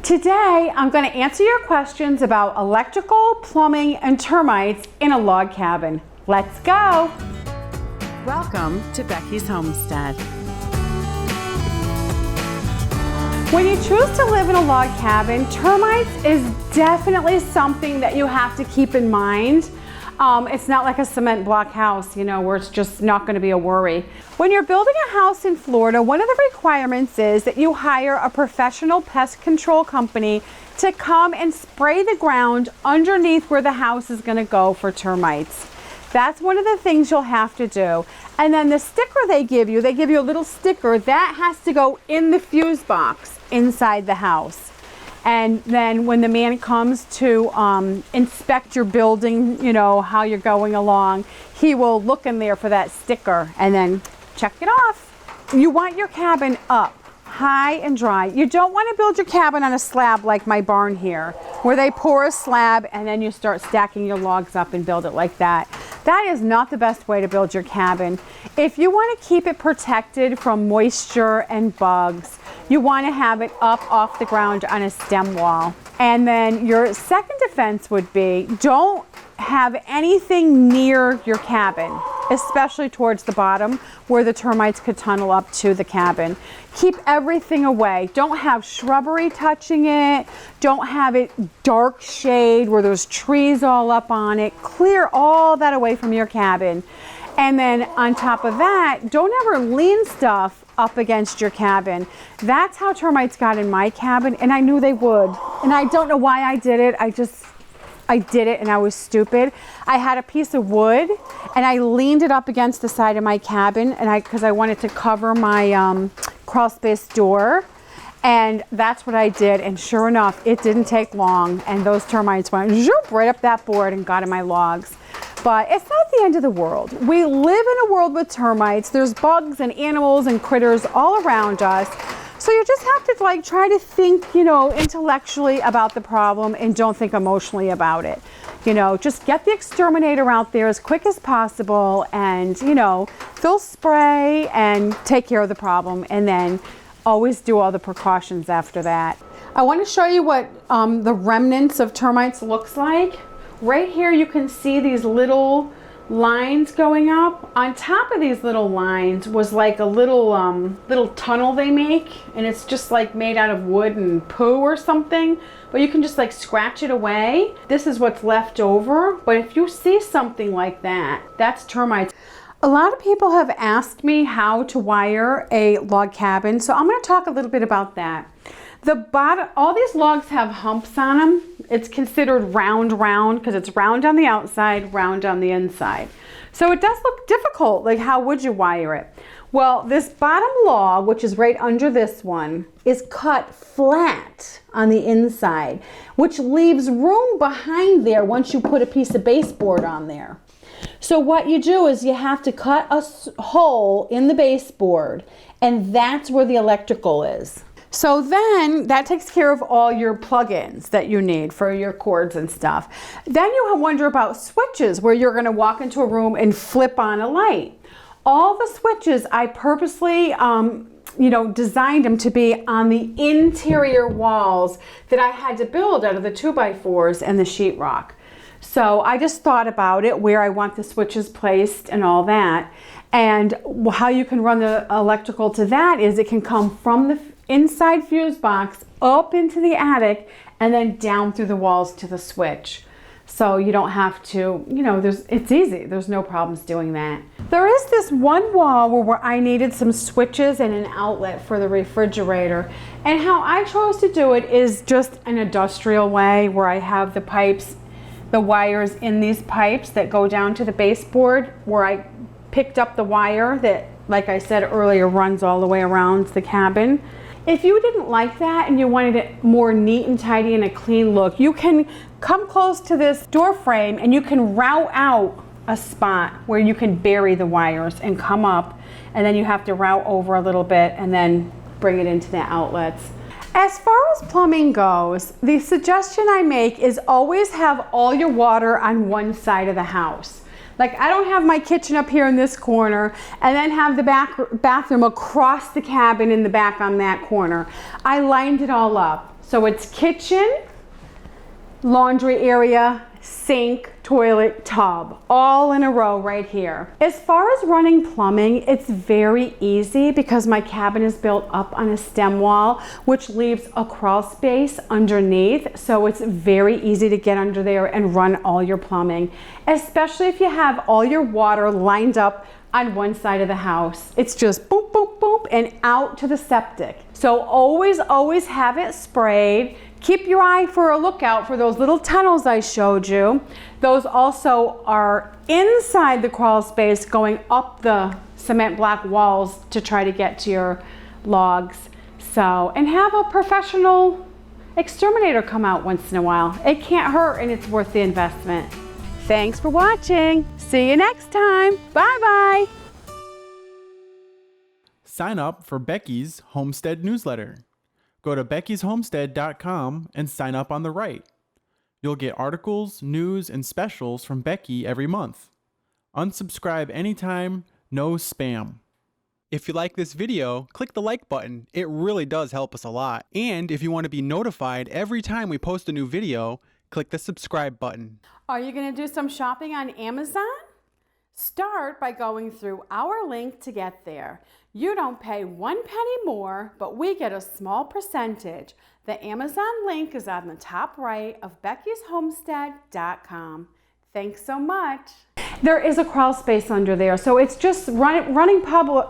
Today, I'm going to answer your questions about electrical, plumbing, and termites in a log cabin. Let's go! Welcome to Becky's Homestead. When you choose to live in a log cabin, termites is definitely something that you have to keep in mind. It's not like a cement block house, where it's just not going to be a worry. When you're building a house in Florida, one of the requirements is that you hire a professional pest control company to come and spray the ground underneath where the house is going to go for termites. That's one of the things you'll have to do. And then the sticker they give you a little sticker that has to go in the fuse box inside the house. And then when the man comes to inspect your building, how you're going along, he will look in there for that sticker and then check it off. You want your cabin up, high and dry. You don't want to build your cabin on a slab like my barn here, where they pour a slab and then you start stacking your logs up and build it like that. That is not the best way to build your cabin. If you want to keep it protected from moisture and bugs, you want to have it up off the ground on a stem wall. And then your second defense would be, don't have anything near your cabin, especially towards the bottom where the termites could tunnel up to the cabin. Keep everything away. Don't have shrubbery touching it. Don't have it dark shade where there's trees all up on it. Clear all that away from your cabin. And then on top of that, don't ever lean stuff up against your cabin. That's how termites got in my cabin, and I knew they would. And I don't know why I did it. I did it and I was stupid. I had a piece of wood and I leaned it up against the side of my cabin because I wanted to cover my crawl space door. And that's what I did, and sure enough, it didn't take long, and those termites went zoop right up that board and got in my logs. But it's not the end of the world. We live in a world with termites. There's bugs and animals and critters all around us. So you just have to try to think, intellectually about the problem and don't think emotionally about it. Just get the exterminator out there as quick as possible and, fill spray and take care of the problem, and then always do all the precautions after that. I want to show you what the remnants of termites looks like. Right here you can see these little lines going up. On top of these little lines was like a little tunnel they make, and it's just made out of wood and poo or something, but you can just scratch it away. This is what's left over, but if you see something like that, that's termites. A lot of people have asked me how to wire a log cabin, so I'm going to talk a little bit about that. The bottom, all these logs have humps on them. It's considered round because it's round on the outside, round on the inside. So it does look difficult. How would you wire it? Well, this bottom log, which is right under this one, is cut flat on the inside, which leaves room behind there once you put a piece of baseboard on there. So what you do is you have to cut a hole in the baseboard, and that's where the electrical is. So then that takes care of all your plug-ins that you need for your cords and stuff. Then you wonder about switches, where you're going to walk into a room and flip on a light. All the switches, I purposely designed them to be on the interior walls that I had to build out of the 2x4s and the sheetrock. So I just thought about it, where I want the switches placed and all that. And how you can run the electrical to that is it can come from the inside fuse box up into the attic and then down through the walls to the switch. So you don't have to, it's easy. There's no problems doing that. There is this one wall where I needed some switches and an outlet for the refrigerator. And how I chose to do it is just an industrial way, where I have the wires in these pipes that go down to the baseboard, where I picked up the wire that, like I said earlier, runs all the way around the cabin. If you didn't like that and you wanted it more neat and tidy and a clean look, you can come close to this door frame and you can route out a spot where you can bury the wires and come up, and then you have to route over a little bit and then bring it into the outlets. As far as plumbing goes, the suggestion I make is always have all your water on one side of the house. I don't have my kitchen up here in this corner and then have the bathroom across the cabin in the back on that corner. I lined it all up. So it's kitchen, laundry area, sink, toilet, tub, all in a row right here. As far as running plumbing, it's very easy because my cabin is built up on a stem wall, which leaves a crawl space underneath. So it's very easy to get under there and run all your plumbing, especially if you have all your water lined up on one side of the house. It's just boop, boop, boop, and out to the septic. So always have it sprayed. Keep your eye for a lookout for those little tunnels I showed you. Those also are inside the crawl space going up the cement block walls to try to get to your logs. So, and have a professional exterminator come out once in a while. It can't hurt and it's worth the investment. Thanks for watching. See you next time. Bye-bye. Sign up for Becky's Homestead newsletter. Go to beckysHomestead.com and sign up on the right. You'll get articles, news, and specials from Becky every month. Unsubscribe anytime, no spam. If you like this video, click the like button. It really does help us a lot. And if you want to be notified every time we post a new video, click the subscribe button. Are you going to do some shopping on Amazon? Start by going through our link to get there. You don't pay 1 penny more, but we get a small percentage. The Amazon link is on the top right of beckyshomestead.com. Thanks so much. There is a crawl space under there, so it's just running public.